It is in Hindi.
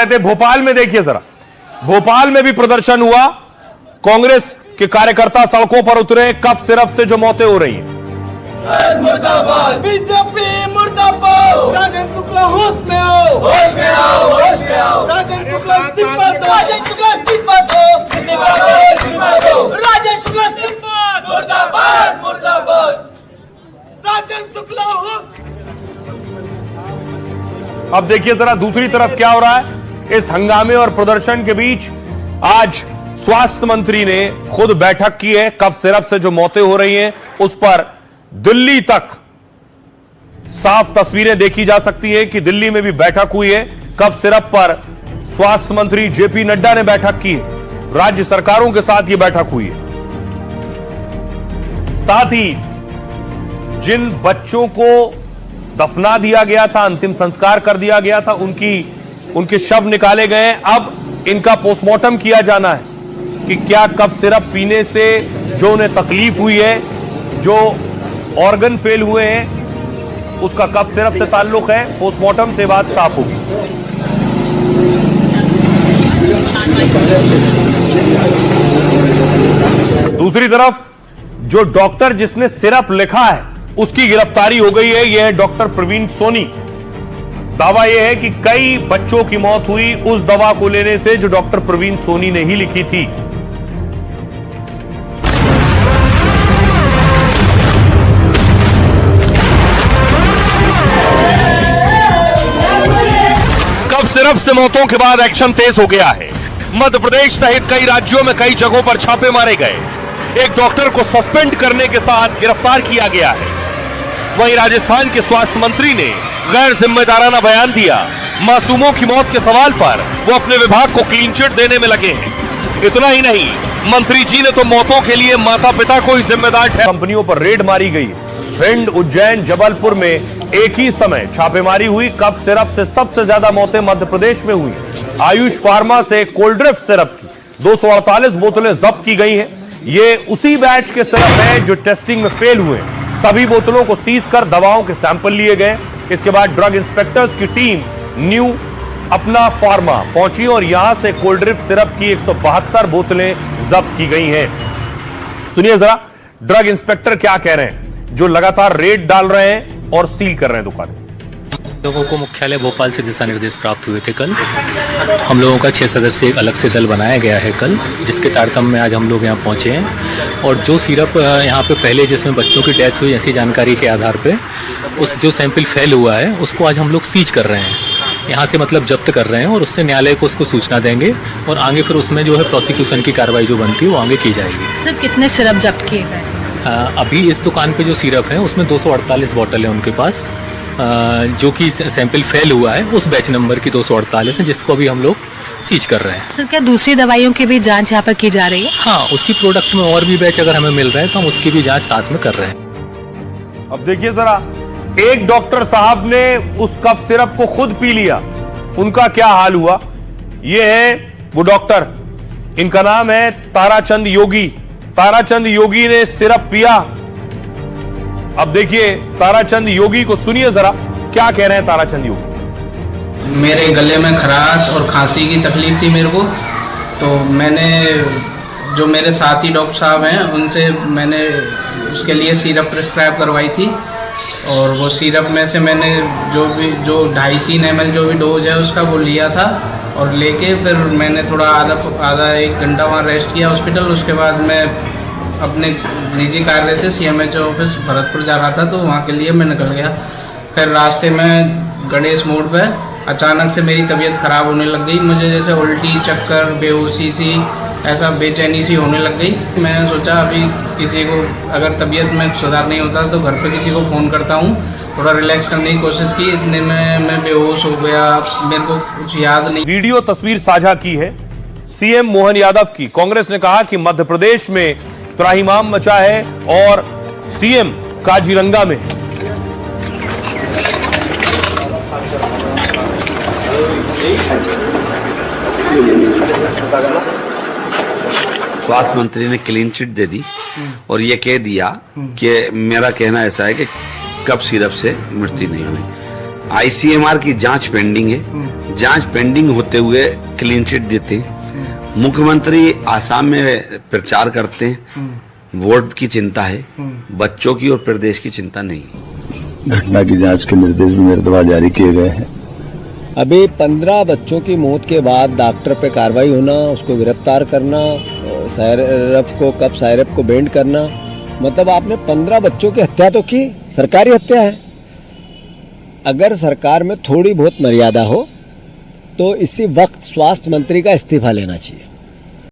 रहे थे। भोपाल में देखिए जरा, भोपाल में भी प्रदर्शन हुआ, कांग्रेस के कार्यकर्ता सड़कों पर उतरे, कफ सिरप से जो मौतें हो रही हैं। मुर्दाबाद, बीजेपी मुर्दाबाद, राजेंद्र शुक्ला होश में आओ, होश में आओ, होश में आओ, राजेंद्र शुक्ला इस्तीफा दो, राजेंद्र शुक्ला इस्तीफा दो, इस्तीफा दो, इस्तीफा दो, राजेंद्र शुक्ला इस्तीफा, मुर्दाबाद, मुर्दाबाद, राजेंद्र शुक्ला हो। अब देखिए जरा दूसरी तरफ क्या हो रहा है। इस हंगामे और प्रदर्शन के बीच आज स्वास्थ्य मंत्री ने खुद बैठक की है। कफ सिरप से जो मौतें हो रही हैं उस पर दिल्ली तक साफ तस्वीरें देखी जा सकती है कि दिल्ली में भी बैठक हुई है। कफ सिरप पर स्वास्थ्य मंत्री जेपी नड्डा ने बैठक की है। राज्य सरकारों के साथ यह बैठक हुई है। साथ ही जिन बच्चों को दफना दिया गया था, अंतिम संस्कार कर दिया गया था, उनके शव निकाले गए। अब इनका पोस्टमार्टम किया जाना है कि क्या कफ सिरप पीने से जो उन्हें तकलीफ हुई है, जो ऑर्गन फेल हुए हैं, उसका कफ सिरप से ताल्लुक है। पोस्टमार्टम से बात साफ होगी। दूसरी तरफ जो डॉक्टर जिसने सिरप लिखा है उसकी गिरफ्तारी हो गई है। यह है डॉक्टर प्रवीण सोनी। दावा यह है कि कई बच्चों की मौत हुई उस दवा को लेने से जो डॉक्टर प्रवीण सोनी ने ही लिखी थी। कफ सिरप से मौतों के बाद एक्शन तेज हो गया है। मध्य प्रदेश सहित कई राज्यों में कई जगहों पर छापे मारे गए। एक डॉक्टर को सस्पेंड करने के साथ गिरफ्तार किया गया है। वहीं राजस्थान के स्वास्थ्य मंत्री ने गैर जिम्मेदाराना बयान दिया। मासूमों की मौत के सवाल पर वो अपने विभाग को क्लीन चिट देने में लगे हैं। इतना ही नहीं, मंत्री जी ने तो मौतों के लिए माता पिता को ही जिम्मेदार ठहराया। कंपनियों पर रेड मारी गई। भिंड, उज्जैन, जबलपुर में एक ही समय छापेमारी हुई। कफ सिरप से सबसे ज्यादा मौतें मध्य प्रदेश में हुई। आयुष फार्मा से कोल्ड्रिफ्ट सिरप की 248 बोतलें जब्त की गई हैं। ये उसी बैच के सिरप हैं जो टेस्टिंग में फेल हुए। सभी बोतलों को सीज कर दवाओं के सैंपल लिए गए। इसके बाद ड्रग इंस्पेक्टर्स की टीम न्यू अपना फार्मा पहुंची और यहां से कोल्ड्रिफ्ट सिरप की 172 बोतलें जब्त की गई हैं। सुनिए जरा ड्रग इंस्पेक्टर क्या कह रहे हैं जो लगातार रेड डाल रहे हैं और सील कर रहे हैं दुकानें। लोगों को मुख्यालय भोपाल से दिशा निर्देश प्राप्त हुए थे कल। हम लोगों का 6 सदस्यीय एक अलग से दल बनाया गया है कल, जिसके तारतम्य में आज हम लोग यहाँ पहुँचे हैं। और जो सिरप यहाँ पे पहले जिसमें बच्चों की डेथ हुई, ऐसी जानकारी के आधार पे उस जो सैंपल फेल हुआ है उसको आज हम लोग सीज कर रहे हैं, यहाँ से मतलब जब्त कर रहे हैं और उससे न्यायालय को उसको सूचना देंगे और आगे फिर उसमें जो है प्रोसिक्यूशन की कार्रवाई जो बनती है वो आगे की जाएगी। सर कितने सिरप जब्त किए गए? अभी इस दुकान पे जो सिरप है उसमें 248 बॉटल है उनके पास, जो कि सैंपल फेल हुआ है उस बैच नंबर की 248 है, जिसको अभी हम लोग सीज कर रहे हैं। सर क्या दूसरी दवाइयों की भी जांच यहाँ पर की जा रही है? हाँ, उसी प्रोडक्ट में और भी बैच अगर हमें मिल रहे हैं तो हम उसकी भी जांच साथ में कर रहे हैं। अब देखिए जरा, एक डॉक्टर साहब ने उस कफ सिरप को खुद पी लिया, उनका क्या हाल हुआ। ये है वो डॉक्टर, इनका नाम है ताराचंद योगी। ताराचंद योगी ने सिरप पिया। अब देखिए ताराचंद योगी को सुनिए जरा क्या कह रहे हैं ताराचंद योगी। मेरे गले में खराश और खांसी की तकलीफ थी मेरे को, तो मैंने जो मेरे साथी डॉक्टर साहब हैं उनसे मैंने उसके लिए सिरप प्रिस्क्राइब करवाई थी। और वो सिरप में से मैंने जो 2.5-3 ml जो भी डोज है उसका वो लिया था और लेके फिर मैंने थोड़ा आधा 1 घंटा वहाँ रेस्ट किया हॉस्पिटल। उसके बाद मैं अपने निजी कार्य से CMHO ऑफिस भरतपुर जा रहा था, तो वहाँ के लिए मैं निकल गया। फिर रास्ते में गणेश मोड़ पे अचानक से मेरी तबीयत ख़राब होने लग गई। मुझे जैसे उल्टी, चक्कर, बेहोशी सी, ऐसा बेचैनी सी होने लग गई। मैंने सोचा अभी किसी को अगर तबीयत में सुधार नहीं होता तो घर पे किसी को फ़ोन करता हूँ, थोड़ा रिलैक्स करने की कोशिश की। इतने में मैं बेहोश हो गया, मेरे को कुछ याद नहीं। वीडियो तस्वीर साझा की है सीएम मोहन यादव की। कांग्रेस ने कहा कि मध्य प्रदेश में त्राहिमाम मचा है और सीएम काजीरंगा में। स्वास्थ्य मंत्री ने क्लीन चिट दे दी और ये कह दिया कि मेरा कहना ऐसा है कि कफ सिरप से मृत्यु नहीं हुई। ICMR की जांच पेंडिंग है, जांच पेंडिंग होते हुए क्लीन चिट देते हैं। मुख्यमंत्री आसाम में प्रचार करते हैं, वोट की चिंता है, बच्चों की और प्रदेश की चिंता नहीं है। घटना की जांच के निर्देश भी मेरे द्वारा जारी किए गए हैं। अभी 15 बच्चों की मौत के बाद डॉक्टर पे कार्रवाई होना, उसको गिरफ्तार करना, सायरप को बेंड करना, मतलब आपने 15 बच्चों की हत्या तो की, सरकारी हत्या है। अगर सरकार में थोड़ी बहुत मर्यादा हो तो इसी वक्त स्वास्थ्य मंत्री का इस्तीफा लेना चाहिए।